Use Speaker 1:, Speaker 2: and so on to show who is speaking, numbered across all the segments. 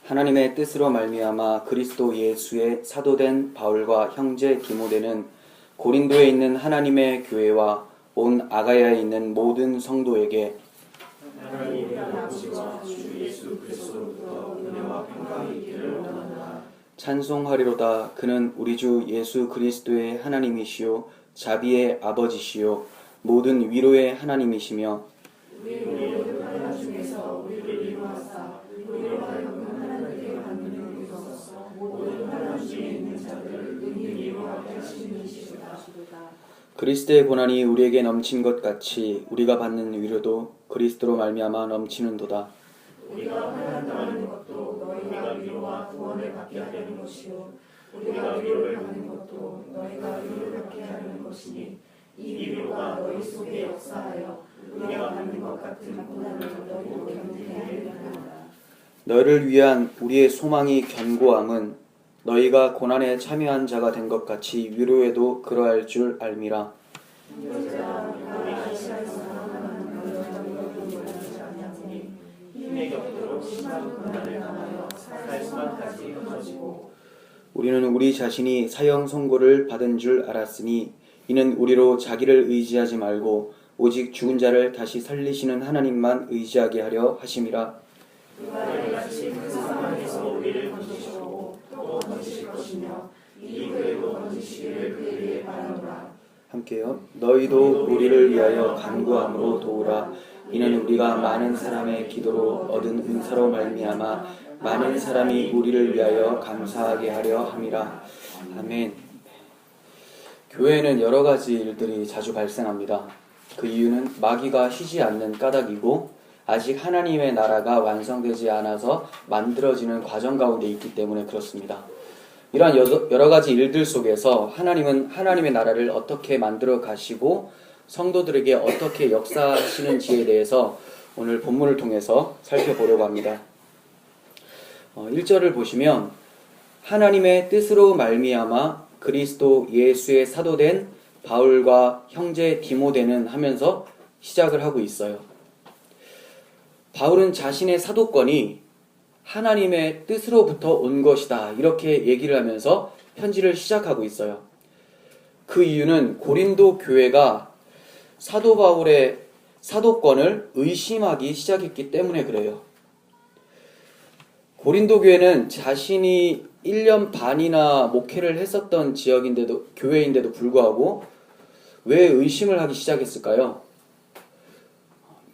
Speaker 1: 하나님의 뜻으로 말미암아 그리스도 예수의 사도된 바울과 형제 디모데는 고린도에 있는 하나님의 교회와 온 아가야에 있는 모든 성도에게
Speaker 2: 하나님의 아버지와 주 예수 그리스도로부터 은혜와 평강이 있기를 원하노라.
Speaker 1: 찬송하리로다. 그는 우리 주 예수 그리스도의 하나님이시요 자비의 아버지시요 모든 위로의 하나님이시며
Speaker 2: 우리의 모든 하나님 중에서 우리를 이루하사 우리로 하여금 하나님께 받는 이로서 모든 하나님 중에 있는 자들을 능히 이루하게 하시는 이시로다.
Speaker 1: 그리스도의 고난이 우리에게 넘친 것 같이 우리가 받는 위로도 그리스도로 말미암아 넘치는도다.
Speaker 2: 우리가 환난당하는 것도 너희가 위로와 구원을 받게 하려는 것이요 우리가 위로를 받는 것도 너희가 위로를 받게 하려는 것이니 이 위로가 너희 속에 역사하여 우리가 받는 것 같은 고난을 너희도 견디게 하려 합니다.
Speaker 1: 너희를 위한 우리의 소망이 견고함은 너희가 고난에 참여한 자가 된 것 같이 위로에도 그러할 줄 알미라.
Speaker 2: 힘에 겹도록 심한 고난을 당하여 살 수만까지 끊어지고
Speaker 1: 우리는 우리 자신이 사형 선고를 받은 줄 알았으니 이는 우리로 자기를 의지하지 말고 오직 죽은 자를 다시 살리시는 하나님만 의지하게 하려 하심이라.
Speaker 2: 그와 같이 그 상황에서 우리를 건지시고 또 건지실 것이며 이 교회도 건지시기를 그에게 바라노라.
Speaker 1: 함께요. 너희도 우리를 위하여 간구함으로 도우라. 이는 우리가 많은 사람의 기도로 얻은 은사로 말미암아 많은 사람이 우리를 위하여 감사하게 하려 함이라. 아멘. 교회에는 여러 가지 일들이 자주 발생합니다. 그 이유는 마귀가 쉬지 않는 까닭이고 아직 하나님의 나라가 완성되지 않아서 만들어지는 과정 가운데 있기 때문에 그렇습니다. 이러한 여러 가지 일들 속에서 하나님은 하나님의 나라를 어떻게 만들어 가시고 성도들에게 어떻게 역사하시는지에 대해서 오늘 본문을 통해서 살펴보려고 합니다. 1절을 보시면 하나님의 뜻으로 말미암아 그리스도 예수의 사도된 바울과 형제 디모데는 하면서 시작을 하고 있어요. 바울은 자신의 사도권이 하나님의 뜻으로부터 온 것이다 이렇게 얘기를 하면서 편지를 시작하고 있어요. 그 이유는 고린도 교회가 사도 바울의 사도권을 의심하기 시작했기 때문에 그래요. 고린도 교회는 자신이 1년 반이나 목회를 했었던 지역인데도 교회인데도 불구하고 왜 의심을 하기 시작했을까요?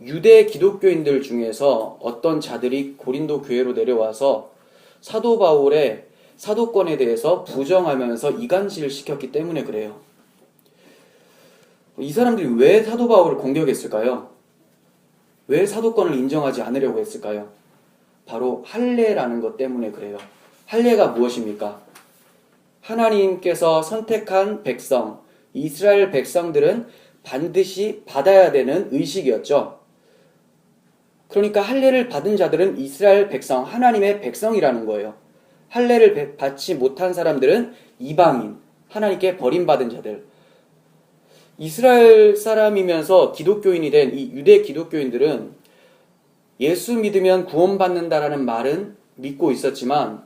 Speaker 1: 유대 기독교인들 중에서 어떤 자들이 고린도 교회로 내려와서 사도 바울의 사도권에 대해서 부정하면서 이간질을 시켰기 때문에 그래요. 이 사람들이 왜 사도 바울을 공격했을까요? 왜 사도권을 인정하지 않으려고 했을까요? 바로 할례라는 것 때문에 그래요. 할례가 무엇입니까? 하나님께서 선택한 백성, 이스라엘 백성들은 반드시 받아야 되는 의식이었죠. 그러니까 할례를 받은 자들은 이스라엘 백성, 하나님의 백성이라는 거예요. 할례를 받지 못한 사람들은 이방인, 하나님께 버림받은 자들. 이스라엘 사람이면서 기독교인이 된 이 유대 기독교인들은 예수 믿으면 구원받는다라는 말은 믿고 있었지만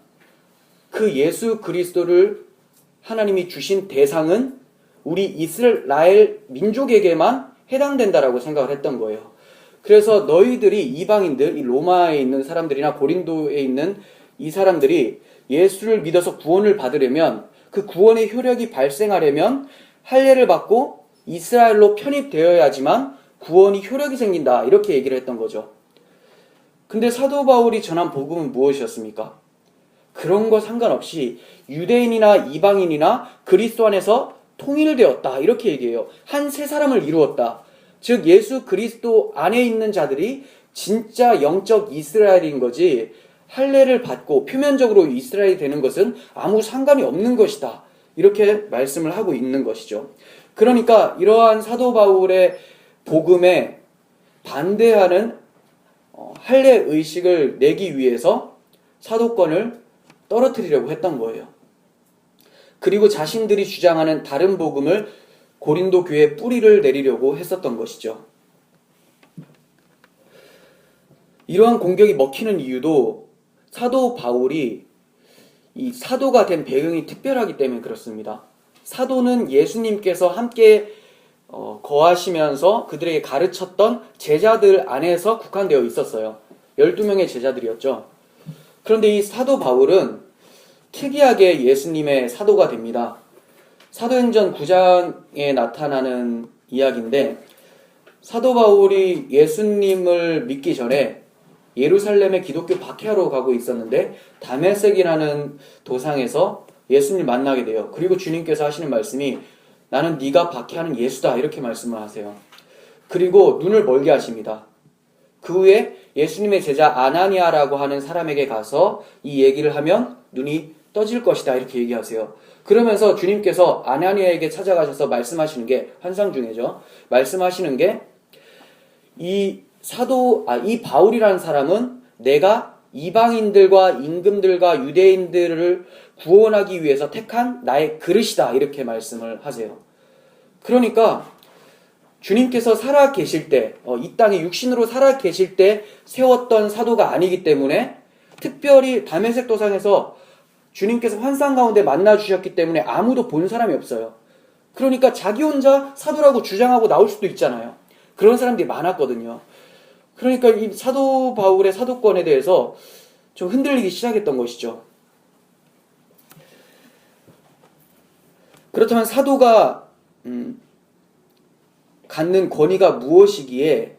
Speaker 1: 그 예수 그리스도를 하나님이 주신 대상은 우리 이스라엘 민족에게만 해당된다라고 생각을 했던 거예요. 그래서 너희들이 이방인들, 이 로마에 있는 사람들이나 고린도에 있는 이 사람들이 예수를 믿어서 구원을 받으려면 그 구원의 효력이 발생하려면 할례를 받고 이스라엘로 편입되어야지만 구원이 효력이 생긴다 이렇게 얘기를 했던 거죠. 근데 사도 바울이 전한 복음은 무엇이었습니까? 그런 거 상관없이 유대인이나 이방인이나 그리스도 안에서 통일되었다 이렇게 얘기해요. 한 세 사람을 이루었다. 즉 예수 그리스도 안에 있는 자들이 진짜 영적 이스라엘인 거지 할례를 받고 표면적으로 이스라엘이 되는 것은 아무 상관이 없는 것이다. 이렇게 말씀을 하고 있는 것이죠. 그러니까 이러한 사도 바울의 복음에 반대하는 할례 의식을 내기 위해서 사도권을 떨어뜨리려고 했던 거예요. 그리고 자신들이 주장하는 다른 복음을 고린도 교회에 뿌리를 내리려고 했었던 것이죠. 이러한 공격이 먹히는 이유도 사도 바울이 이 사도가 된 배경이 특별하기 때문에 그렇습니다. 사도는 예수님께서 함께 거하시면서 그들에게 가르쳤던 제자들 안에서 국한되어 있었어요. 12명의 제자들이었죠. 그런데 이 사도 바울은 특이하게 예수님의 사도가 됩니다. 사도행전 9장에 나타나는 이야기인데, 사도 바울이 예수님을 믿기 전에 예루살렘에 기독교 박해하러 가고 있었는데 다메섹이라는 도상에서 예수님을 만나게 돼요. 그리고 주님께서 하시는 말씀이 나는 네가 박해하는 예수다 이렇게 말씀을 하세요. 그리고 눈을 멀게 하십니다. 그 후에 예수님의 제자 아나니아라고 하는 사람에게 가서 이 얘기를 하면 눈이 떠질 것이다 이렇게 얘기하세요. 그러면서 주님께서 아나니아에게 찾아가셔서 말씀하시는 게 환상 중에죠. 말씀하시는 게 이 바울이라는 사람은 내가 이방인들과 임금들과 유대인들을 구원하기 위해서 택한 나의 그릇이다 이렇게 말씀을 하세요. 그러니까 주님께서 살아 계실 때, 이 땅에 육신으로 살아 계실 때 세웠던 사도가 아니기 때문에 특별히 다메섹 도상에서 주님께서 환상 가운데 만나 주셨기 때문에 아무도 본 사람이 없어요. 그러니까 자기 혼자 사도라고 주장하고 나올 수도 있잖아요. 그런 사람들이 많았거든요. 그러니까 이 사도 바울의 사도권에 대해서 좀 흔들리기 시작했던 것이죠. 그렇다면 사도가 갖는 권위가 무엇이기에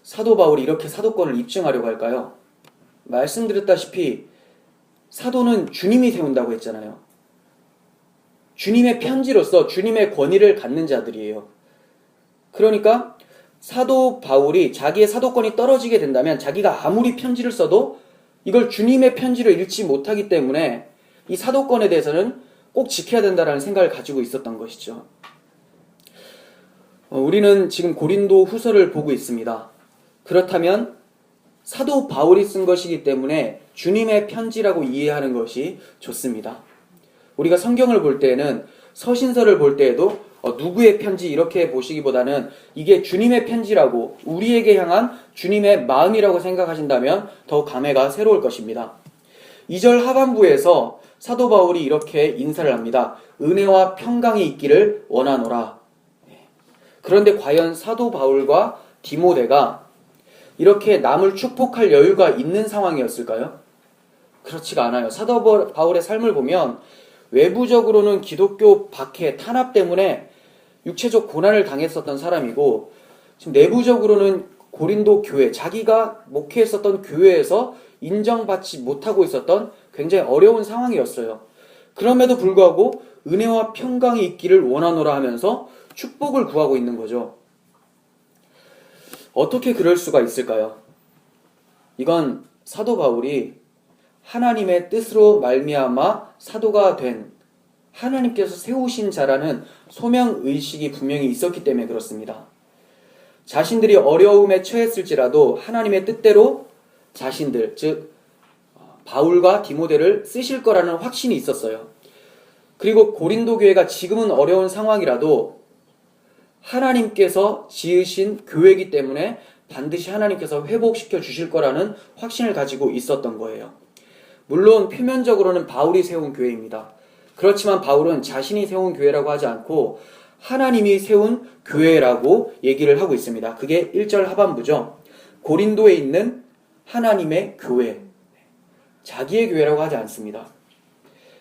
Speaker 1: 사도 바울이 이렇게 사도권을 입증하려고 할까요? 말씀드렸다시피 사도는 주님이 세운다고 했잖아요. 주님의 편지로서 주님의 권위를 갖는 자들이에요. 그러니까 사도 바울이 자기의 사도권이 떨어지게 된다면 자기가 아무리 편지를 써도 이걸 주님의 편지로 읽지 못하기 때문에 이 사도권에 대해서는 꼭 지켜야 된다는 생각을 가지고 있었던 것이죠. 우리는 지금 고린도 후서를 보고 있습니다. 그렇다면 사도 바울이 쓴 것이기 때문에 주님의 편지라고 이해하는 것이 좋습니다. 우리가 성경을 볼 때에는 서신서를 볼 때에도 누구의 편지 이렇게 보시기보다는 이게 주님의 편지라고 우리에게 향한 주님의 마음이라고 생각하신다면 더 감회가 새로울 것입니다. 2절 하반부에서 사도 바울이 이렇게 인사를 합니다. 은혜와 평강이 있기를 원하노라. 그런데 과연 사도 바울과 디모데가 이렇게 남을 축복할 여유가 있는 상황이었을까요? 그렇지가 않아요. 사도 바울의 삶을 보면 외부적으로는 기독교 박해, 탄압 때문에 육체적 고난을 당했었던 사람이고 지금 내부적으로는 고린도 교회, 자기가 목회했었던 교회에서 인정받지 못하고 있었던 굉장히 어려운 상황이었어요. 그럼에도 불구하고 은혜와 평강이 있기를 원하노라 하면서 축복을 구하고 있는 거죠. 어떻게 그럴 수가 있을까요? 이건 사도 바울이 하나님의 뜻으로 말미암아 사도가 된 하나님께서 세우신 자라는 소명의식이 분명히 있었기 때문에 그렇습니다. 자신들이 어려움에 처했을지라도 하나님의 뜻대로 자신들, 즉 바울과 디모데를 쓰실 거라는 확신이 있었어요. 그리고 고린도 교회가 지금은 어려운 상황이라도 하나님께서 지으신 교회이기 때문에 반드시 하나님께서 회복시켜 주실 거라는 확신을 가지고 있었던 거예요. 물론 표면적으로는 바울이 세운 교회입니다. 그렇지만 바울은 자신이 세운 교회라고 하지 않고 하나님이 세운 교회라고 얘기를 하고 있습니다. 그게 1절 하반부죠. 고린도에 있는 하나님의 교회, 자기의 교회라고 하지 않습니다.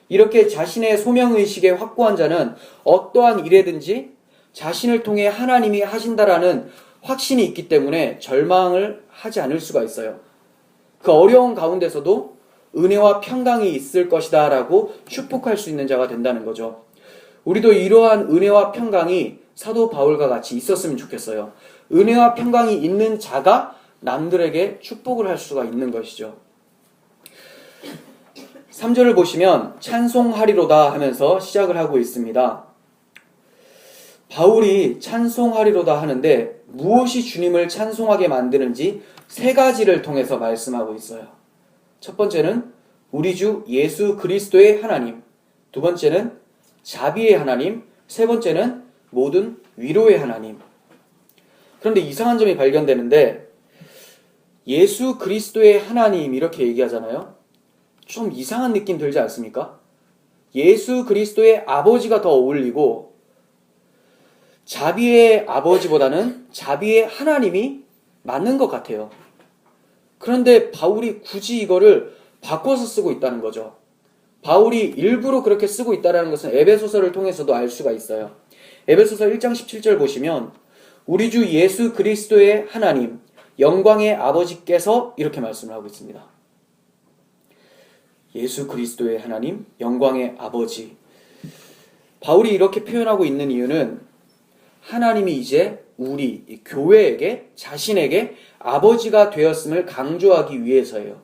Speaker 1: 이렇게 자신의 소명의식에 확고한 자는 어떠한 일에든지 자신을 통해 하나님이 하신다라는 확신이 있기 때문에 절망을 하지 않을 수가 있어요. 그 어려운 가운데서도 은혜와 평강이 있을 것이다 라고 축복할 수 있는 자가 된다는 거죠. 우리도 이러한 은혜와 평강이 사도 바울과 같이 있었으면 좋겠어요. 은혜와 평강이 있는 자가 남들에게 축복을 할 수가 있는 것이죠. 3절을 보시면 찬송하리로다 하면서 시작을 하고 있습니다. 바울이 찬송하리로다 하는데 무엇이 주님을 찬송하게 만드는지 세 가지를 통해서 말씀하고 있어요. 첫 번째는 우리 주 예수 그리스도의 하나님, 두 번째는 자비의 하나님, 세 번째는 모든 위로의 하나님. 그런데 이상한 점이 발견되는데 예수 그리스도의 하나님 이렇게 얘기하잖아요. 좀 이상한 느낌 들지 않습니까? 예수 그리스도의 아버지가 더 어울리고 자비의 아버지보다는 자비의 하나님이 맞는 것 같아요. 그런데 바울이 굳이 이거를 바꿔서 쓰고 있다는 거죠. 바울이 일부러 그렇게 쓰고 있다는 것은 에베소서를 통해서도 알 수가 있어요. 에베소서 1장 17절 보시면 우리 주 예수 그리스도의 하나님 영광의 아버지께서 이렇게 말씀을 하고 있습니다. 예수 그리스도의 하나님 영광의 아버지. 바울이 이렇게 표현하고 있는 이유는 하나님이 이제 우리 교회에게 자신에게 아버지가 되었음을 강조하기 위해서예요.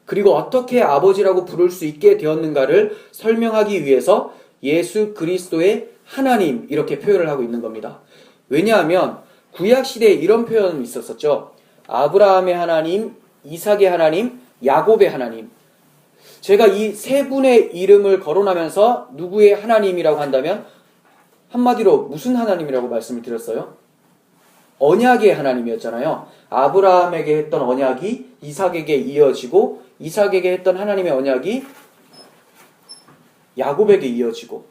Speaker 1: 그리고 어떻게 아버지라고 부를 수 있게 되었는가를 설명하기 위해서 예수 그리스도의 하나님 이렇게 표현을 하고 있는 겁니다. 왜냐하면 구약시대에 이런 표현이 있었었죠. 아브라함의 하나님, 이삭의 하나님, 야곱의 하나님. 제가 이 세 분의 이름을 거론하면서 누구의 하나님이라고 한다면 한마디로 무슨 하나님이라고 말씀을 드렸어요? 언약의 하나님이었잖아요. 아브라함에게 했던 언약이 이삭에게 이어지고 이삭에게 했던 하나님의 언약이 야곱에게 이어지고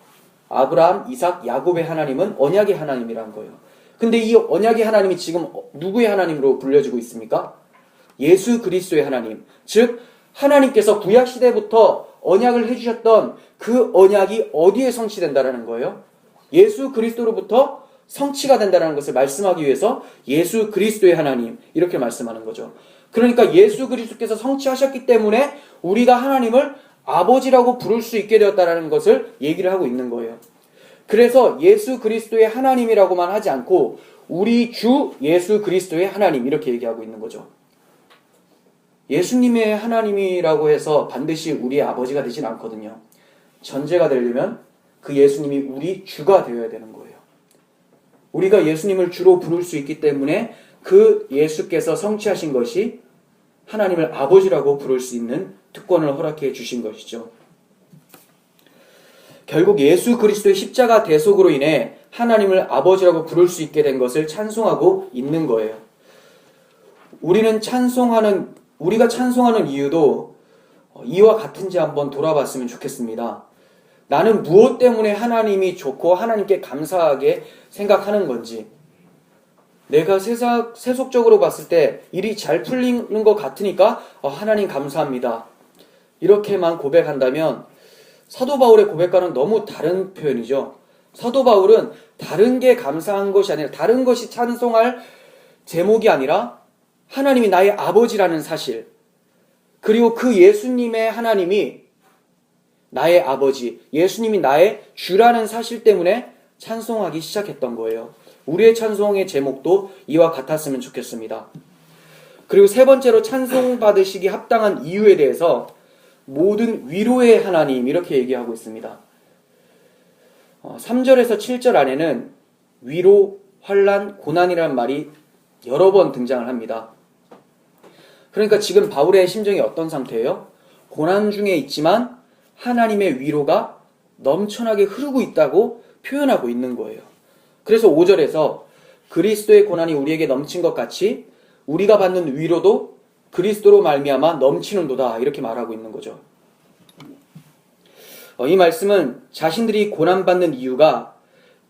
Speaker 1: 아브라함, 이삭, 야곱의 하나님은 언약의 하나님이란 거예요. 근데 이 언약의 하나님이 지금 누구의 하나님으로 불려지고 있습니까? 예수 그리스도의 하나님. 즉 하나님께서 구약시대부터 언약을 해주셨던 그 언약이 어디에 성취된다라는 거예요? 예수 그리스도로부터 성취가 된다는 것을 말씀하기 위해서 예수 그리스도의 하나님 이렇게 말씀하는 거죠. 그러니까 예수 그리스도께서 성취하셨기 때문에 우리가 하나님을 아버지라고 부를 수 있게 되었다는 것을 얘기를 하고 있는 거예요. 그래서 예수 그리스도의 하나님이라고만 하지 않고 우리 주 예수 그리스도의 하나님 이렇게 얘기하고 있는 거죠. 예수님의 하나님이라고 해서 반드시 우리의 아버지가 되진 않거든요. 전제가 되려면 그 예수님이 우리 주가 되어야 되는 거예요. 우리가 예수님을 주로 부를 수 있기 때문에 그 예수께서 성취하신 것이 하나님을 아버지라고 부를 수 있는 특권을 허락해 주신 것이죠. 결국 예수 그리스도의 십자가 대속으로 인해 하나님을 아버지라고 부를 수 있게 된 것을 찬송하고 있는 거예요. 우리가 찬송하는 이유도 이와 같은지 한번 돌아봤으면 좋겠습니다. 나는 무엇 때문에 하나님이 좋고 하나님께 감사하게 생각하는 건지, 내가 세속적으로 봤을 때 일이 잘 풀리는 것 같으니까 하나님 감사합니다 이렇게만 고백한다면 사도 바울의 고백과는 너무 다른 표현이죠. 사도 바울은 다른 게 감사한 것이 아니라, 다른 것이 찬송할 제목이 아니라 하나님이 나의 아버지라는 사실, 그리고 그 예수님의 하나님이 나의 아버지, 예수님이 나의 주라는 사실 때문에 찬송하기 시작했던 거예요. 우리의 찬송의 제목도 이와 같았으면 좋겠습니다. 그리고 세 번째로 찬송 받으시기 합당한 이유에 대해서 모든 위로의 하나님 이렇게 얘기하고 있습니다. 3절에서 7절 안에는 위로, 환난, 고난이라는 말이 여러 번 등장을 합니다. 그러니까 지금 바울의 심정이 어떤 상태예요? 고난 중에 있지만 하나님의 위로가 넘쳐나게 흐르고 있다고 표현하고 있는 거예요. 그래서 5절에서 그리스도의 고난이 우리에게 넘친 것 같이 우리가 받는 위로도 그리스도로 말미암아 넘치는도다 이렇게 말하고 있는 거죠. 이 말씀은 자신들이 고난받는 이유가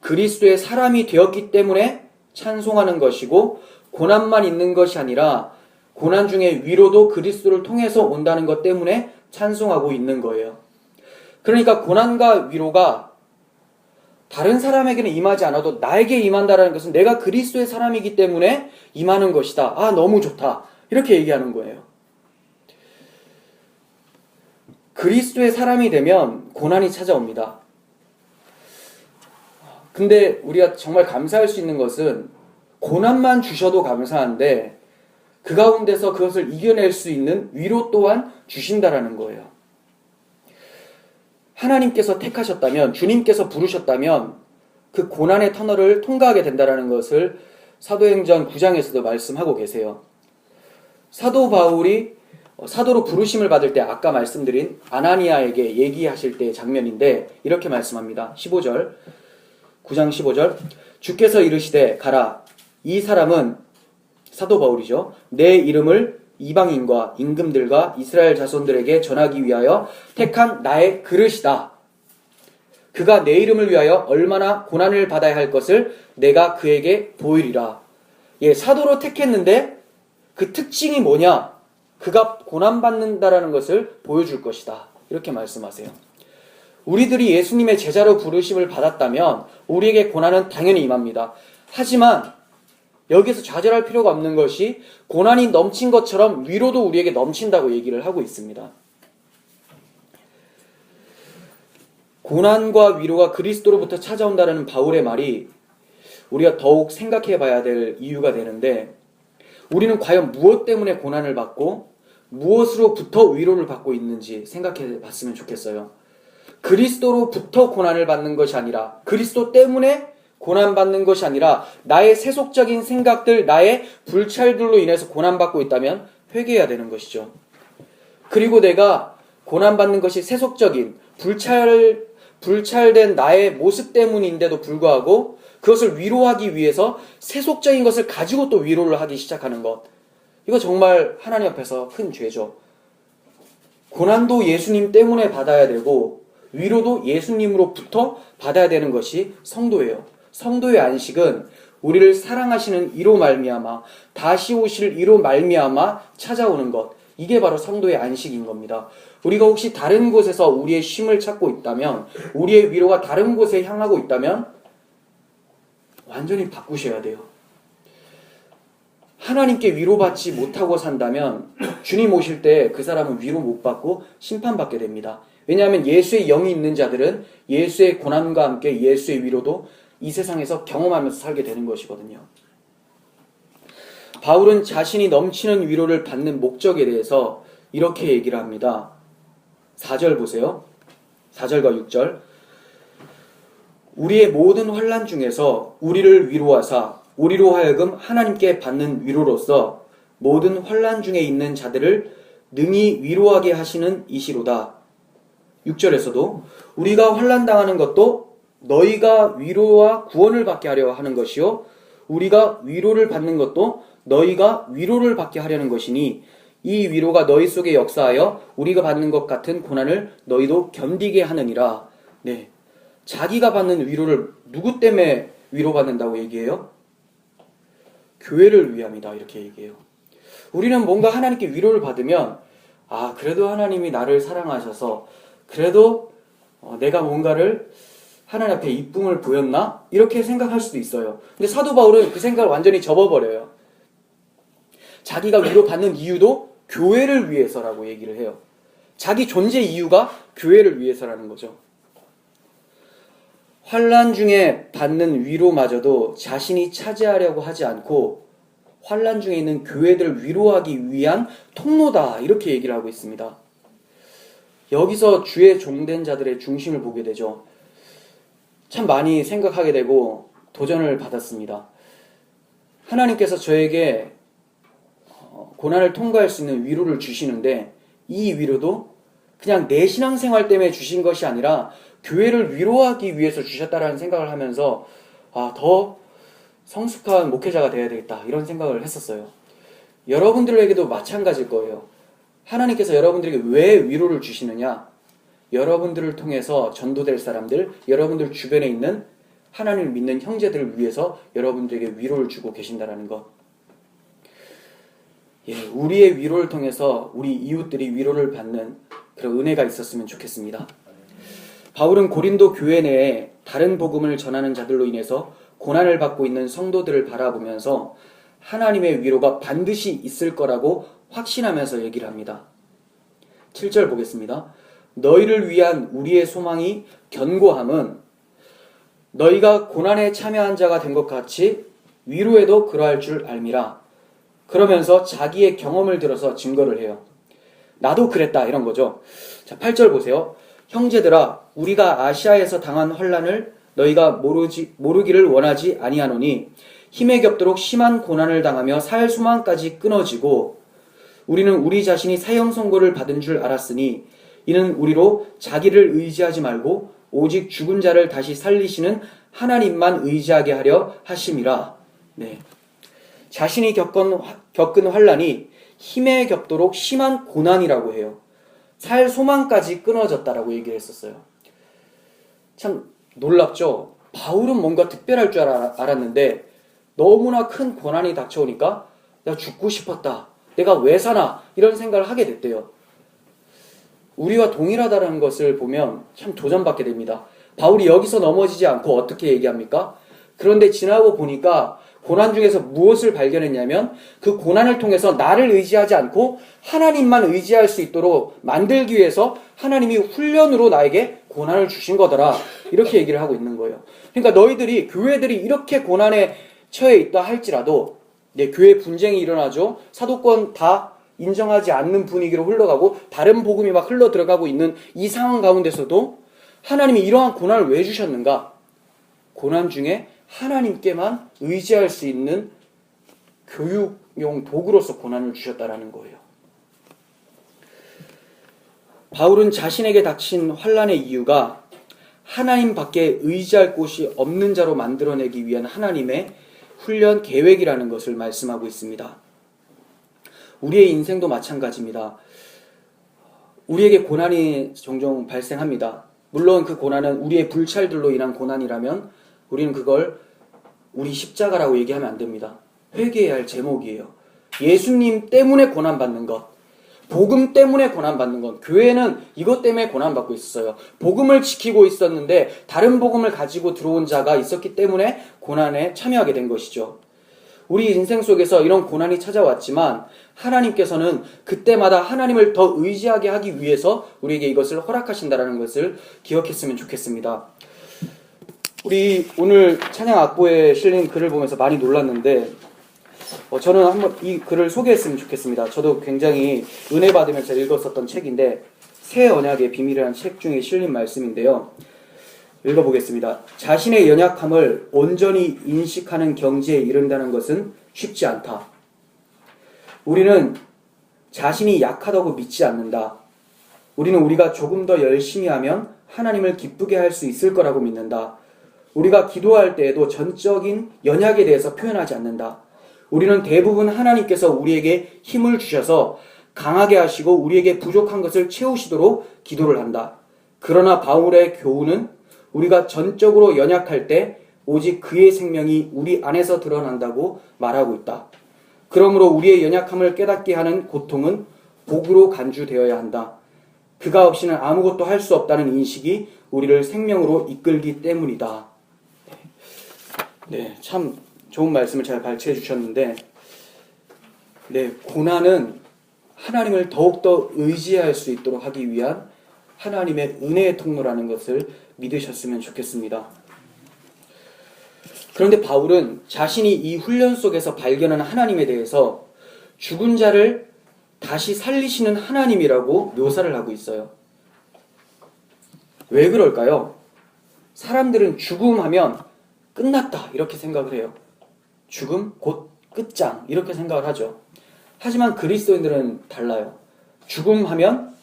Speaker 1: 그리스도의 사람이 되었기 때문에 찬송하는 것이고, 고난만 있는 것이 아니라 고난 중에 위로도 그리스도를 통해서 온다는 것 때문에 찬송하고 있는 거예요. 그러니까 고난과 위로가 다른 사람에게는 임하지 않아도 나에게 임한다는 것은 내가 그리스도의 사람이기 때문에 임하는 것이다. 아, 너무 좋다. 이렇게 얘기하는 거예요. 그리스도의 사람이 되면 고난이 찾아옵니다. 근데 우리가 정말 감사할 수 있는 것은 고난만 주셔도 감사한데 그 가운데서 그것을 이겨낼 수 있는 위로 또한 주신다라는 거예요. 하나님께서 택하셨다면, 주님께서 부르셨다면 그 고난의 터널을 통과하게 된다라는 것을 사도행전 9장에서도 말씀하고 계세요. 사도 바울이 사도로 부르심을 받을 때 아까 말씀드린 아나니아에게 얘기하실 때의 장면인데 이렇게 말씀합니다. 15절, 9장 15절, 주께서 이르시되 가라, 이 사람은 사도 바울이죠. 내 이름을 이방인과 임금들과 이스라엘 자손들에게 전하기 위하여 택한 나의 그릇이다. 그가 내 이름을 위하여 얼마나 고난을 받아야 할 것을 내가 그에게 보이리라. 예, 사도로 택했는데 그 특징이 뭐냐? 그가 고난받는다라는 것을 보여줄 것이다. 이렇게 말씀하세요. 우리들이 예수님의 제자로 부르심을 받았다면 우리에게 고난은 당연히 임합니다. 하지만 여기서 좌절할 필요가 없는 것이 고난이 넘친 것처럼 위로도 우리에게 넘친다고 얘기를 하고 있습니다. 고난과 위로가 그리스도로부터 찾아온다는 바울의 말이 우리가 더욱 생각해 봐야 될 이유가 되는데, 우리는 과연 무엇 때문에 고난을 받고 무엇으로부터 위로를 받고 있는지 생각해 봤으면 좋겠어요. 그리스도로부터 고난을 받는 것이 아니라, 그리스도 때문에 고난받는 것이 아니라 나의 세속적인 생각들, 나의 불찰들로 인해서 고난받고 있다면 회개해야 되는 것이죠. 그리고 내가 고난받는 것이 세속적인 불찰된 나의 모습 때문인데도 불구하고 그것을 위로하기 위해서 세속적인 것을 가지고 또 위로를 하기 시작하는 것, 이거 정말 하나님 앞에서 큰 죄죠. 고난도 예수님 때문에 받아야 되고 위로도 예수님으로부터 받아야 되는 것이 성도예요. 성도의 안식은 우리를 사랑하시는 이로 말미암아, 다시 오실 이로 말미암아 찾아오는 것, 이게 바로 성도의 안식인 겁니다. 우리가 혹시 다른 곳에서 우리의 쉼을 찾고 있다면, 우리의 위로가 다른 곳에 향하고 있다면 완전히 바꾸셔야 돼요. 하나님께 위로받지 못하고 산다면 주님 오실 때 그 사람은 위로 못 받고 심판받게 됩니다. 왜냐하면 예수의 영이 있는 자들은 예수의 고난과 함께 예수의 위로도 이 세상에서 경험하면서 살게 되는 것이거든요. 바울은 자신이 넘치는 위로를 받는 목적에 대해서 이렇게 얘기를 합니다. 4절 보세요. 4절과 6절. 우리의 모든 환난 중에서 우리를 위로하사 우리로 하여금 하나님께 받는 위로로서 모든 환난 중에 있는 자들을 능히 위로하게 하시는 이시로다. 6절에서도 우리가 환난 당하는 것도 너희가 위로와 구원을 받게 하려 하는 것이요, 우리가 위로를 받는 것도 너희가 위로를 받게 하려는 것이니 이 위로가 너희 속에 역사하여 우리가 받는 것 같은 고난을 너희도 견디게 하느니라. 네, 자기가 받는 위로를 누구 때문에 위로받는다고 얘기해요? 교회를 위함이다, 이렇게 얘기해요. 우리는 뭔가 하나님께 위로를 받으면, 아, 그래도 하나님이 나를 사랑하셔서 그래도 내가 뭔가를 하나님 앞에 이쁨을 보였나? 이렇게 생각할 수도 있어요. 근데 사도 바울은 그 생각을 완전히 접어버려요. 자기가 위로받는 이유도 교회를 위해서라고 얘기를 해요. 자기 존재 이유가 교회를 위해서라는 거죠. 환난 중에 받는 위로마저도 자신이 차지하려고 하지 않고 환난 중에 있는 교회들을 위로하기 위한 통로다, 이렇게 얘기를 하고 있습니다. 여기서 주의 종된 자들의 중심을 보게 되죠. 참 많이 생각하게 되고 도전을 받았습니다. 하나님께서 저에게 고난을 통과할 수 있는 위로를 주시는데, 이 위로도 그냥 내 신앙생활 때문에 주신 것이 아니라 교회를 위로하기 위해서 주셨다라는 생각을 하면서 더 성숙한 목회자가 되어야 되겠다, 이런 생각을 했었어요. 여러분들에게도 마찬가지일 거예요. 하나님께서 여러분들에게 왜 위로를 주시느냐? 여러분들을 통해서 전도될 사람들, 여러분들 주변에 있는 하나님을 믿는 형제들을 위해서 여러분들에게 위로를 주고 계신다는 것. 예, 우리의 위로를 통해서 우리 이웃들이 위로를 받는 그런 은혜가 있었으면 좋겠습니다. 바울은 고린도 교회 내에 다른 복음을 전하는 자들로 인해서 고난을 받고 있는 성도들을 바라보면서 하나님의 위로가 반드시 있을 거라고 확신하면서 얘기를 합니다. 7절 보겠습니다. 너희를 위한 우리의 소망이 견고함은 너희가 고난에 참여한 자가 된 것 같이 위로에도 그러할 줄 알미라. 그러면서 자기의 경험을 들어서 증거를 해요. 나도 그랬다, 이런 거죠. 자, 8절 보세요. 형제들아, 우리가 아시아에서 당한 환난을 너희가 모르기를 원하지 아니하노니 힘에 겹도록 심한 고난을 당하며 살 소망까지 끊어지고 우리는 우리 자신이 사형 선고를 받은 줄 알았으니 이는 우리로 자기를 의지하지 말고 오직 죽은 자를 다시 살리시는 하나님만 의지하게 하려 하심이라. 네. 자신이 겪은 환난이 힘에 겹도록 심한 고난이라고 해요. 살 소망까지 끊어졌다라고 얘기를 했었어요. 참 놀랍죠? 바울은 뭔가 특별할 줄 알았는데 너무나 큰 고난이 닥쳐오니까 내가 죽고 싶었다. 내가 왜 사나? 이런 생각을 하게 됐대요. 우리와 동일하다는 것을 보면 참 도전받게 됩니다. 바울이 여기서 넘어지지 않고 어떻게 얘기합니까? 그런데 지나고 보니까 고난 중에서 무엇을 발견했냐면 그 고난을 통해서 나를 의지하지 않고 하나님만 의지할 수 있도록 만들기 위해서 하나님이 훈련으로 나에게 고난을 주신 거더라. 이렇게 얘기를 하고 있는 거예요. 그러니까 너희들이 교회들이 이렇게 고난에 처해 있다 할지라도 교회 분쟁이 일어나죠. 사도권 다 인정하지 않는 분위기로 흘러가고 다른 복음이 막 흘러 들어가고 있는 이 상황 가운데서도 하나님이 이러한 고난을 왜 주셨는가? 고난 중에 하나님께만 의지할 수 있는 교육용 도구로서 고난을 주셨다라는 거예요. 바울은 자신에게 닥친 환난의 이유가 하나님 밖에 의지할 곳이 없는 자로 만들어내기 위한 하나님의 훈련 계획이라는 것을 말씀하고 있습니다. 우리의 인생도 마찬가지입니다. 우리에게 고난이 종종 발생합니다. 물론 그 고난은 우리의 불찰들로 인한 고난이라면 우리는 그걸 우리 십자가라고 얘기하면 안 됩니다. 회개해야 할 제목이에요. 예수님 때문에 고난받는 것, 복음 때문에 고난받는 것, 교회는 이것 때문에 고난받고 있었어요. 복음을 지키고 있었는데 다른 복음을 가지고 들어온 자가 있었기 때문에 고난에 참여하게 된 것이죠. 우리 인생 속에서 이런 고난이 찾아왔지만 하나님께서는 그때마다 하나님을 더 의지하게 하기 위해서 우리에게 이것을 허락하신다는 것을 기억했으면 좋겠습니다. 우리 오늘 찬양 악보에 실린 글을 보면서 많이 놀랐는데 저는 한번 이 글을 소개했으면 좋겠습니다. 저도 굉장히 은혜 받으면서 읽었었던 책인데 새 언약의 비밀이라는 책 중에 실린 말씀인데요. 읽어보겠습니다. 자신의 연약함을 온전히 인식하는 경지에 이른다는 것은 쉽지 않다. 우리는 자신이 약하다고 믿지 않는다. 우리는 우리가 조금 더 열심히 하면 하나님을 기쁘게 할 수 있을 거라고 믿는다. 우리가 기도할 때에도 전적인 연약에 대해서 표현하지 않는다. 우리는 대부분 하나님께서 우리에게 힘을 주셔서 강하게 하시고 우리에게 부족한 것을 채우시도록 기도를 한다. 그러나 바울의 교훈은 우리가 전적으로 연약할 때 오직 그의 생명이 우리 안에서 드러난다고 말하고 있다. 그러므로 우리의 연약함을 깨닫게 하는 고통은 복으로 간주되어야 한다. 그가 없이는 아무것도 할 수 없다는 인식이 우리를 생명으로 이끌기 때문이다. 네, 참 좋은 말씀을 잘 발췌해 주셨는데 고난은 하나님을 더욱더 의지할 수 있도록 하기 위한 하나님의 은혜의 통로라는 것을 믿으셨으면 좋겠습니다. 그런데 바울은 자신이 이 훈련 속에서 발견한 하나님에 대해서 죽은 자를 다시 살리시는 하나님이라고 묘사를 하고 있어요. 왜 그럴까요? 사람들은 죽음하면 끝났다 이렇게 생각을 해요. 죽음 곧 끝장 이렇게 생각을 하죠. 하지만 그리스도인들은 달라요. 죽음하면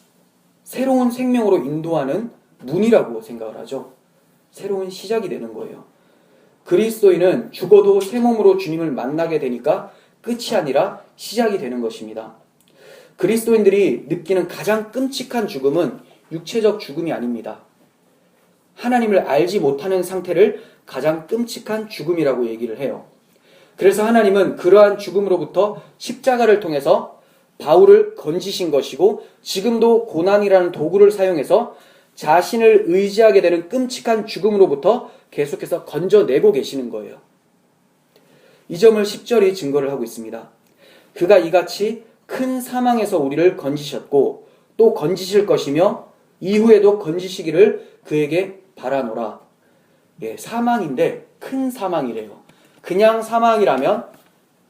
Speaker 1: 새로운 생명으로 인도하는 문이라고 생각을 하죠. 새로운 시작이 되는 거예요. 그리스도인은 죽어도 새 몸으로 주님을 만나게 되니까 끝이 아니라 시작이 되는 것입니다. 그리스도인들이 느끼는 가장 끔찍한 죽음은 육체적 죽음이 아닙니다. 하나님을 알지 못하는 상태를 가장 끔찍한 죽음이라고 얘기를 해요. 그래서 하나님은 그러한 죽음으로부터 십자가를 통해서 바울을 건지신 것이고 지금도 고난이라는 도구를 사용해서 자신을 의지하게 되는 끔찍한 죽음으로부터 계속해서 건져내고 계시는 거예요. 이 점을 10절이 증거를 하고 있습니다. 그가 이같이 큰 사망에서 우리를 건지셨고 또 건지실 것이며 이후에도 건지시기를 그에게 바라노라. 사망인데 큰 사망이래요. 그냥 사망이라면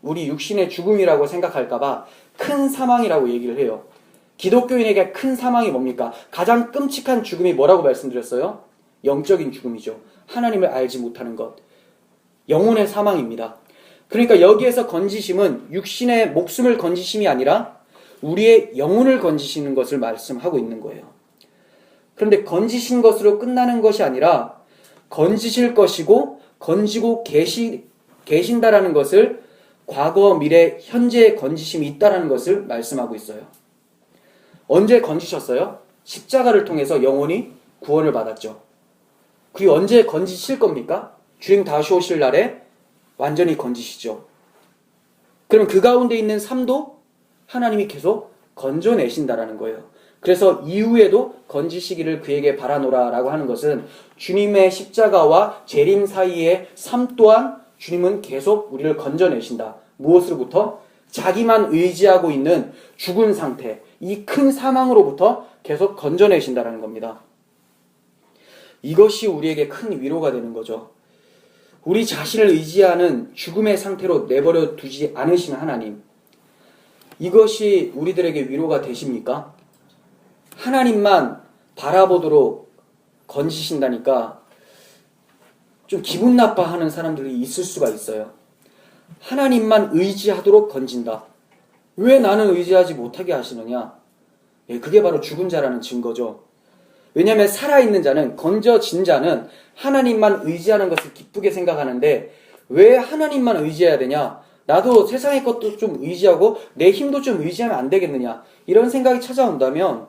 Speaker 1: 우리 육신의 죽음이라고 생각할까봐 큰 사망이라고 얘기를 해요. 기독교인에게 큰 사망이 뭡니까? 가장 끔찍한 죽음이 뭐라고 말씀드렸어요? 영적인 죽음이죠. 하나님을 알지 못하는 것. 영혼의 사망입니다. 그러니까 여기에서 건지심은 육신의 목숨을 건지심이 아니라 우리의 영혼을 건지시는 것을 말씀하고 있는 거예요. 그런데 건지신 것으로 끝나는 것이 아니라 건지실 것이고 건지고 계신다라는 것을 과거, 미래, 현재의 건지심이 있다는 것을 말씀하고 있어요. 언제 건지셨어요? 십자가를 통해서 영혼이 구원을 받았죠. 그리고 언제 건지실 겁니까? 주님 다시 오실 날에 완전히 건지시죠. 그럼 그 가운데 있는 삶도 하나님이 계속 건져내신다라는 거예요. 그래서 이후에도 건지시기를 그에게 바라노라라고 하는 것은 주님의 십자가와 재림 사이의 삶 또한 주님은 계속 우리를 건져내신다. 무엇으로부터? 자기만 의지하고 있는 죽은 상태, 이 큰 사망으로부터 계속 건져내신다라는 겁니다. 이것이 우리에게 큰 위로가 되는 거죠. 우리 자신을 의지하는 죽음의 상태로 내버려 두지 않으시는 하나님. 이것이 우리들에게 위로가 되십니까? 하나님만 바라보도록 건지신다니까 좀 기분 나빠하는 사람들이 있을 수가 있어요. 하나님만 의지하도록 건진다. 왜 나는 의지하지 못하게 하시느냐? 예, 그게 바로 죽은 자라는 증거죠. 왜냐하면 살아있는 자는, 건져진 자는 하나님만 의지하는 것을 기쁘게 생각하는데 왜 하나님만 의지해야 되냐? 나도 세상의 것도 좀 의지하고 내 힘도 좀 의지하면 안 되겠느냐? 이런 생각이 찾아온다면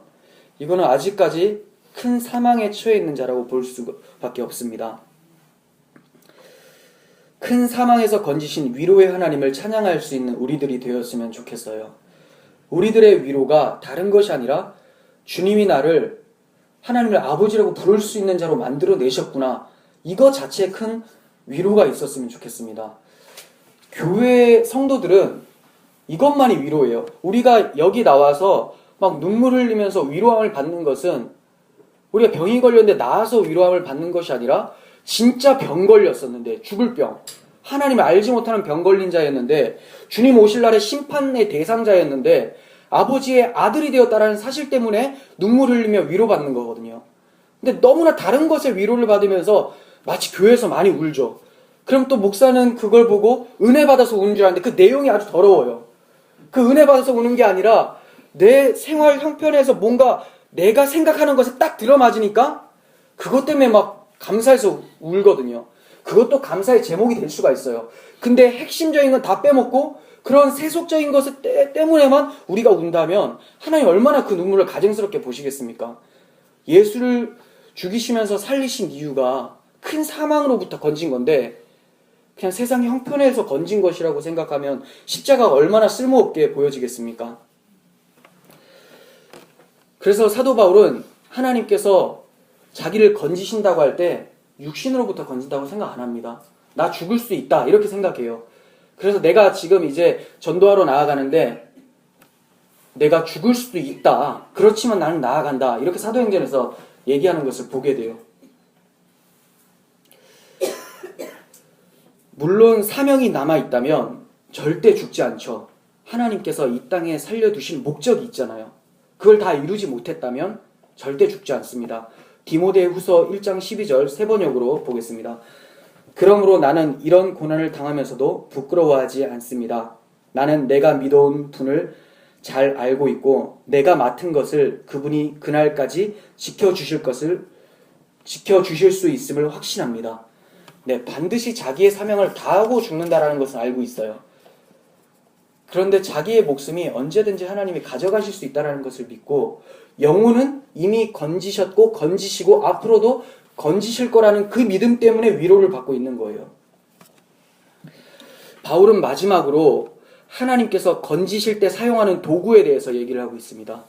Speaker 1: 이거는 아직까지 큰 사망에 처해 있는 자라고 볼 수밖에 없습니다. 큰 사망에서 건지신 위로의 하나님을 찬양할 수 있는 우리들이 되었으면 좋겠어요. 우리들의 위로가 다른 것이 아니라 주님이 나를 하나님을 아버지라고 부를 수 있는 자로 만들어내셨구나. 이거 자체에 큰 위로가 있었으면 좋겠습니다. 교회 성도들은 이것만이 위로예요. 우리가 여기 나와서 막 눈물 흘리면서 위로함을 받는 것은 우리가 병이 걸렸는데 나아서 위로함을 받는 것이 아니라 진짜 병 걸렸었는데, 죽을 병, 하나님을 알지 못하는 병 걸린 자였는데, 주님 오실 날의 심판의 대상자였는데 아버지의 아들이 되었다라는 사실 때문에 눈물 흘리며 위로받는 거거든요. 근데 너무나 다른 것에 위로를 받으면서 마치 교회에서 많이 울죠. 그럼 또 목사는 그걸 보고 은혜 받아서 우는 줄 아는데 그 내용이 아주 더러워요. 그 은혜 받아서 우는 게 아니라 내 생활 형편에서 뭔가 내가 생각하는 것에 딱 들어맞으니까 그것 때문에 막 감사해서 울거든요. 그것도 감사의 제목이 될 수가 있어요. 근데 핵심적인 건 다 빼먹고 그런 세속적인 것 때문에만 우리가 운다면 하나님 얼마나 그 눈물을 가증스럽게 보시겠습니까? 예수를 죽이시면서 살리신 이유가 큰 사망으로부터 건진 건데 그냥 세상 형편에서 건진 것이라고 생각하면 십자가가 얼마나 쓸모없게 보여지겠습니까? 그래서 사도 바울은 하나님께서 자기를 건지신다고 할 때 육신으로부터 건진다고 생각 안 합니다. 나 죽을 수 있다 이렇게 생각해요. 그래서 내가 지금 이제 전도하러 나아가는데 내가 죽을 수도 있다. 그렇지만 나는 나아간다. 이렇게 사도행전에서 얘기하는 것을 보게 돼요. 물론 사명이 남아있다면 절대 죽지 않죠. 하나님께서 이 땅에 살려두신 목적이 있잖아요. 그걸 다 이루지 못했다면 절대 죽지 않습니다. 디모데후서 1장 12절 세 번역으로 보겠습니다. 그러므로 나는 이런 고난을 당하면서도 부끄러워하지 않습니다. 나는 내가 믿어온 분을 잘 알고 있고 내가 맡은 것을 그분이 그날까지 지켜주실 수 있음을 확신합니다. 네, 반드시 자기의 사명을 다하고 죽는다라는 것을 알고 있어요. 그런데 자기의 목숨이 언제든지 하나님이 가져가실 수 있다는 것을 믿고 영혼은 이미 건지셨고 건지시고 앞으로도 건지실 거라는 그 믿음 때문에 위로를 받고 있는 거예요. 바울은 마지막으로 하나님께서 건지실 때 사용하는 도구에 대해서 얘기를 하고 있습니다.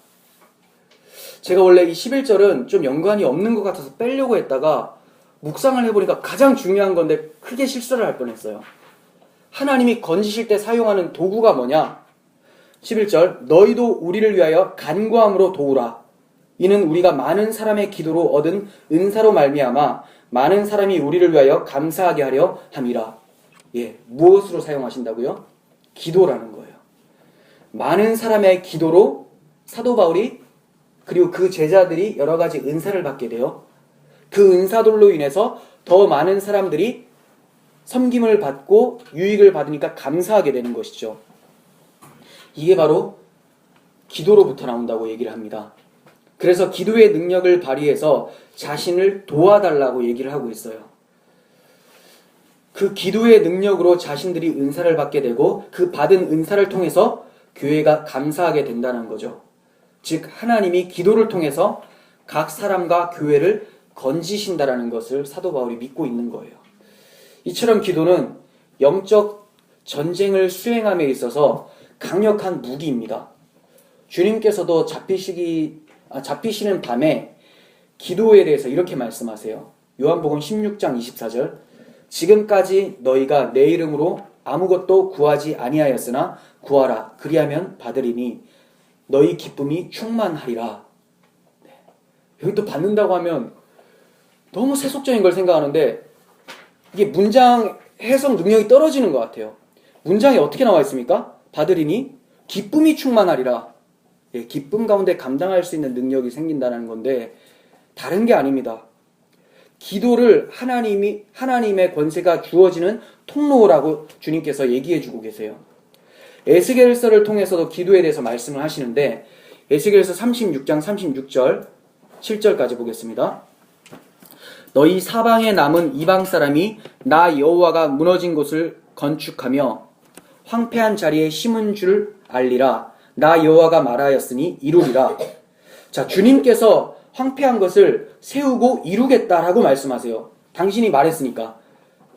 Speaker 1: 제가 원래 이 11절은 좀 연관이 없는 것 같아서 빼려고 했다가 묵상을 해보니까 가장 중요한 건데 크게 실수를 할 뻔했어요. 하나님이 건지실 때 사용하는 도구가 뭐냐? 11절 너희도 우리를 위하여 간구함으로 도우라. 이는 우리가 많은 사람의 기도로 얻은 은사로 말미암아 많은 사람이 우리를 위하여 감사하게 하려 함이라. 예, 무엇으로 사용하신다고요? 기도라는 거예요. 많은 사람의 기도로 사도 바울이 그리고 그 제자들이 여러 가지 은사를 받게 돼요. 그 은사들로 인해서 더 많은 사람들이 섬김을 받고 유익을 받으니까 감사하게 되는 것이죠. 이게 바로 기도로부터 나온다고 얘기를 합니다. 그래서 기도의 능력을 발휘해서 자신을 도와달라고 얘기를 하고 있어요. 그 기도의 능력으로 자신들이 은사를 받게 되고 그 받은 은사를 통해서 교회가 감사하게 된다는 거죠. 즉 하나님이 기도를 통해서 각 사람과 교회를 건지신다라는 것을 사도 바울이 믿고 있는 거예요. 이처럼 기도는 영적 전쟁을 수행함에 있어서 강력한 무기입니다. 주님께서도 잡히시는 밤에 기도에 대해서 이렇게 말씀하세요. 요한복음 16장 24절 지금까지 너희가 내 이름으로 아무것도 구하지 아니하였으나 구하라 그리하면 받으리니 너희 기쁨이 충만하리라. 네. 여기 또 받는다고 하면 너무 세속적인 걸 생각하는데 이게 문장 해석 능력이 떨어지는 것 같아요. 문장이 어떻게 나와 있습니까? 받으리니 기쁨이 충만하리라. 예, 기쁨 가운데 감당할 수 있는 능력이 생긴다는 건데 다른 게 아닙니다. 기도를 하나님의 권세가 주어지는 통로라고 주님께서 얘기해주고 계세요. 에스겔서를 통해서도 기도에 대해서 말씀을 하시는데 에스겔서 36장 36절 7절까지 보겠습니다. 너희 사방에 남은 이방 사람이 나 여호와가 무너진 곳을 건축하며 황폐한 자리에 심은 줄 알리라. 나 여호와가 말하였으니 이루리라. 자, 주님께서 황폐한 것을 세우고 이루겠다라고 말씀하세요. 당신이 말했으니까.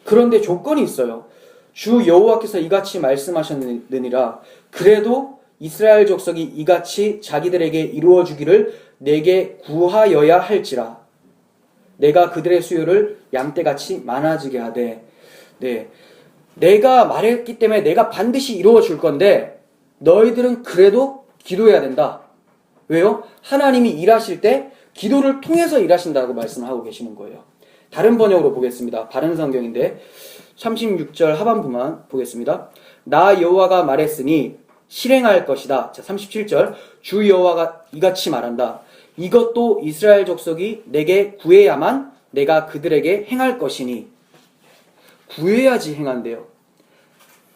Speaker 1: 그런데 조건이 있어요. 주 여호와께서 이같이 말씀하셨느니라. 그래도 이스라엘 족속이 이같이 자기들에게 이루어 주기를 내게 구하여야 할지라. 내가 그들의 수요를 양떼같이 많아지게 하되. 네, 내가 말했기 때문에 내가 반드시 이루어 줄 건데 너희들은 그래도 기도해야 된다. 왜요? 하나님이 일하실 때 기도를 통해서 일하신다고 말씀하고 계시는 거예요. 다른 번역으로 보겠습니다. 바른 성경인데 36절 하반부만 보겠습니다. 나 여호와가 말했으니 실행할 것이다. 자, 37절 주 여호와가 이같이 말한다. 이것도 이스라엘 족속이 내게 구해야만 내가 그들에게 행할 것이니. 구해야지 행한대요.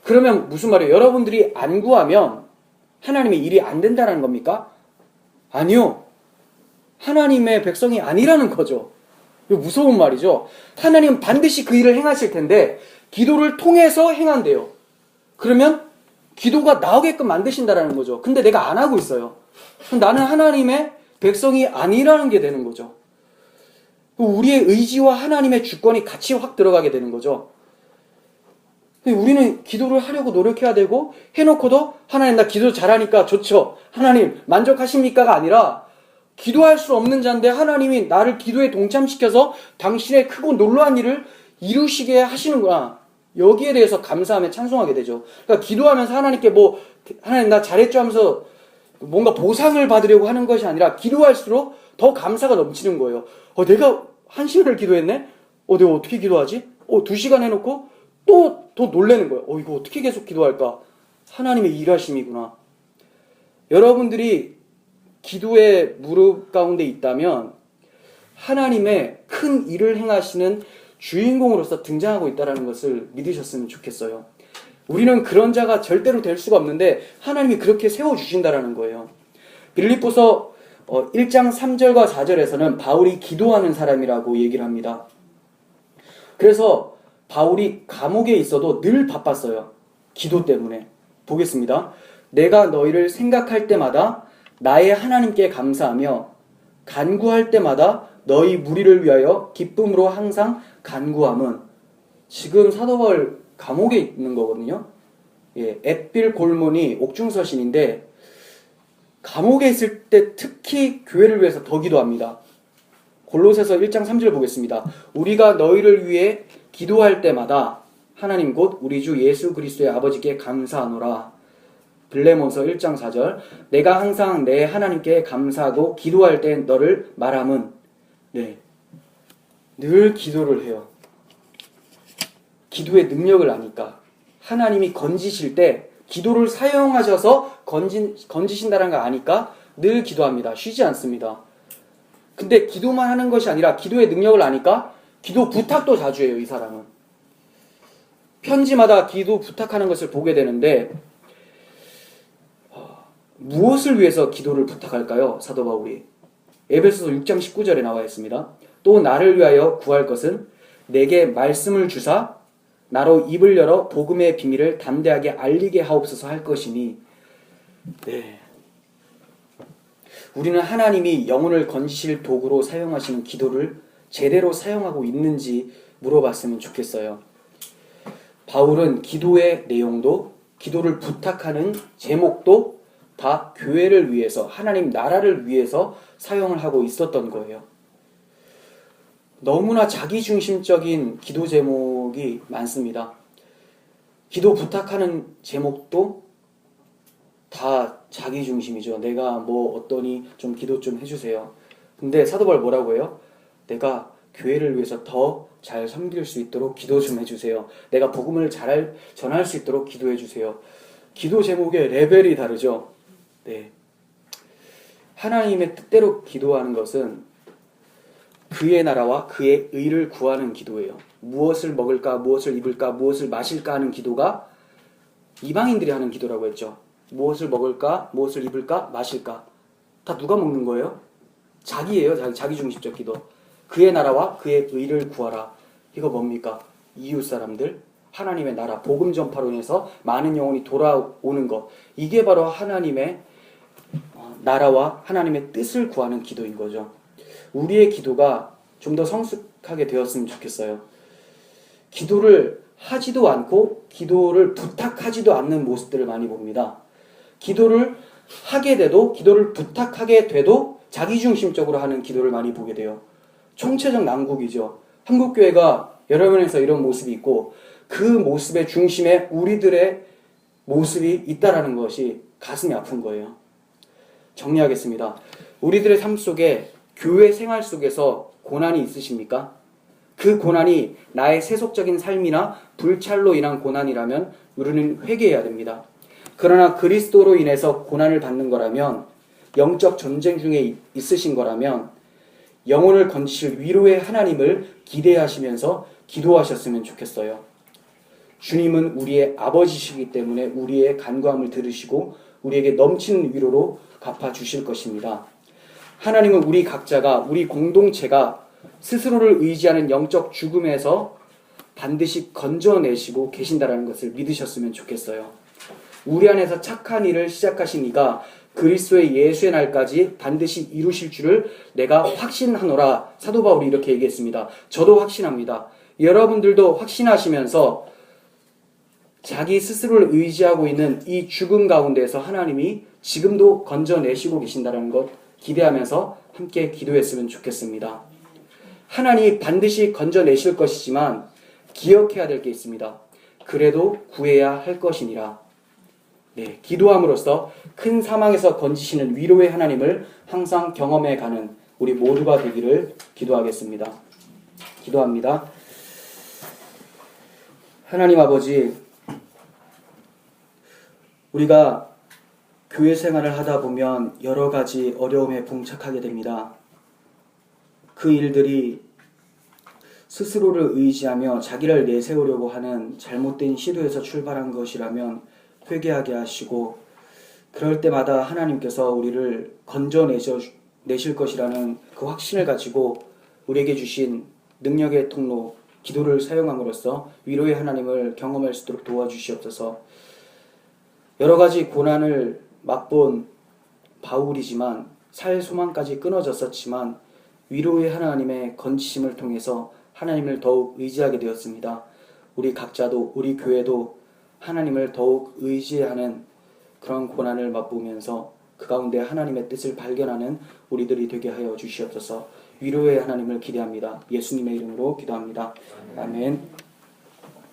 Speaker 1: 그러면 무슨 말이에요? 여러분들이 안 구하면 하나님의 일이 안 된다는 겁니까? 아니요. 하나님의 백성이 아니라는 거죠. 이거 무서운 말이죠. 하나님은 반드시 그 일을 행하실 텐데 기도를 통해서 행한대요. 그러면 기도가 나오게끔 만드신다라는 거죠. 근데 내가 안 하고 있어요. 그럼 나는 하나님의 백성이 아니라는 게 되는 거죠. 우리의 의지와 하나님의 주권이 같이 확 들어가게 되는 거죠. 우리는 기도를 하려고 노력해야 되고 해놓고도 하나님 나 기도 잘하니까 좋죠. 하나님 만족하십니까가 아니라 기도할 수 없는 자인데 하나님이 나를 기도에 동참시켜서 당신의 크고 놀라운 일을 이루시게 하시는구나. 여기에 대해서 감사하며 찬송하게 되죠. 그러니까 기도하면서 하나님께 하나님 나 잘했죠 하면서 뭔가 보상을 받으려고 하는 것이 아니라 기도할수록 더 감사가 넘치는 거예요. 내가 1시간을 기도했네? 내가 어떻게 기도하지? 2시간 해놓고 또 더 놀라는 거예요. 이거 어떻게 계속 기도할까? 하나님의 일하심이구나. 여러분들이 기도의 무릎 가운데 있다면 하나님의 큰 일을 행하시는 주인공으로서 등장하고 있다는 것을 믿으셨으면 좋겠어요. 우리는 그런 자가 절대로 될 수가 없는데 하나님이 그렇게 세워주신다는 거예요. 빌립보서 1장 3절과 4절에서는 바울이 기도하는 사람이라고 얘기를 합니다. 그래서 바울이 감옥에 있어도 늘 바빴어요. 기도 때문에. 보겠습니다. 내가 너희를 생각할 때마다 나의 하나님께 감사하며 간구할 때마다 너희 무리를 위하여 기쁨으로 항상 간구함은. 지금 사도 바울 감옥에 있는 거거든요. 예, 앳빌 골몬이 옥중서신인데 감옥에 있을 때 특히 교회를 위해서 더 기도합니다. 골로새서 1장 3절 보겠습니다. 우리가 너희를 위해 기도할 때마다 하나님 곧 우리 주 예수 그리스도의 아버지께 감사하노라. 빌레몬서 1장 4절 내가 항상 내 하나님께 감사하고 기도할 때 너를 말함은. 네, 늘 기도를 해요. 기도의 능력을 아니까. 하나님이 건지실 때 기도를 사용하셔서 건지신다는 걸 아니까 늘 기도합니다. 쉬지 않습니다. 근데 기도만 하는 것이 아니라 기도의 능력을 아니까 기도 부탁도 자주 해요. 이 사람은 편지마다 기도 부탁하는 것을 보게 되는데 무엇을 위해서 기도를 부탁할까요? 사도 바울이 에베소서 6장 19절에 나와 있습니다. 또 나를 위하여 구할 것은 내게 말씀을 주사 나로 입을 열어 복음의 비밀을 담대하게 알리게 하옵소서 할 것이니. 네. 우리는 하나님이 영혼을 건지실 도구로 사용하시는 기도를 제대로 사용하고 있는지 물어봤으면 좋겠어요. 바울은 기도의 내용도, 기도를 부탁하는 제목도 다 교회를 위해서, 하나님 나라를 위해서 사용을 하고 있었던 거예요. 너무나 자기중심적인 기도 제목이 많습니다. 기도 부탁하는 제목도 다 자기중심이죠. 내가 뭐 어떠니 좀 기도 좀 해주세요. 근데 사도 바울 뭐라고 해요? 내가 교회를 위해서 더 잘 섬길 수 있도록 기도 좀 해주세요. 내가 복음을 잘 전할 수 있도록 기도해 주세요. 기도 제목의 레벨이 다르죠. 네. 하나님의 뜻대로 기도하는 것은 그의 나라와 그의 의를 구하는 기도예요. 무엇을 먹을까, 무엇을 입을까, 무엇을 마실까 하는 기도가 이방인들이 하는 기도라고 했죠. 무엇을 먹을까, 무엇을 입을까, 마실까. 다 누가 먹는 거예요? 자기예요. 자기중심적 기도. 그의 나라와 그의 의를 구하라. 이거 뭡니까? 이웃 사람들, 하나님의 나라, 복음 전파로 인해서 많은 영혼이 돌아오는 것. 이게 바로 하나님의 나라와 하나님의 뜻을 구하는 기도인 거죠. 우리의 기도가 좀 더 성숙하게 되었으면 좋겠어요. 기도를 하지도 않고 기도를 부탁하지도 않는 모습들을 많이 봅니다. 기도를 하게 돼도, 기도를 부탁하게 돼도 자기중심적으로 하는 기도를 많이 보게 돼요. 총체적 난국이죠. 한국교회가 여러 면에서 이런 모습이 있고 그 모습의 중심에 우리들의 모습이 있다라는 것이 가슴이 아픈 거예요. 정리하겠습니다. 우리들의 삶 속에, 교회 생활 속에서 고난이 있으십니까? 그 고난이 나의 세속적인 삶이나 불찰로 인한 고난이라면 우리는 회개해야 됩니다. 그러나 그리스도로 인해서 고난을 받는 거라면, 영적 전쟁 중에 있으신 거라면 영혼을 건지실 위로의 하나님을 기대하시면서 기도하셨으면 좋겠어요. 주님은 우리의 아버지시기 때문에 우리의 간구함을 들으시고 우리에게 넘치는 위로로 갚아주실 것입니다. 하나님은 우리 각자가, 우리 공동체가 스스로를 의지하는 영적 죽음에서 반드시 건져내시고 계신다는 것을 믿으셨으면 좋겠어요. 우리 안에서 착한 일을 시작하신 이가 그리스도의 예수의 날까지 반드시 이루실 줄을 내가 확신하노라. 사도 바울이 이렇게 얘기했습니다. 저도 확신합니다. 여러분들도 확신하시면서 자기 스스로를 의지하고 있는 이 죽음 가운데에서 하나님이 지금도 건져내시고 계신다는 것 기대하면서 함께 기도했으면 좋겠습니다. 하나님이 반드시 건져내실 것이지만 기억해야 될 게 있습니다. 그래도 구해야 할 것이니라. 네, 기도함으로써 큰 사망에서 건지시는 위로의 하나님을 항상 경험해 가는 우리 모두가 되기를 기도하겠습니다. 기도합니다. 하나님 아버지, 우리가 교회 생활을 하다 보면 여러 가지 어려움에 봉착하게 됩니다. 그 일들이 스스로를 의지하며 자기를 내세우려고 하는 잘못된 시도에서 출발한 것이라면 회개하게 하시고, 그럴 때마다 하나님께서 우리를 건져내실 것이라는 그 확신을 가지고 우리에게 주신 능력의 통로, 기도를 사용함으로써 위로의 하나님을 경험할 수 있도록 도와주시옵소서. 여러 가지 고난을 맛본 바울이지만 살 소망까지 끊어졌었지만 위로의 하나님의 건지심을 통해서 하나님을 더욱 의지하게 되었습니다. 우리 각자도, 우리 교회도 하나님을 더욱 의지하는 그런 고난을 맛보면서 그 가운데 하나님의 뜻을 발견하는 우리들이 되게 하여 주시옵소서. 위로의 하나님을 기대합니다. 예수님의 이름으로 기도합니다. 아멘.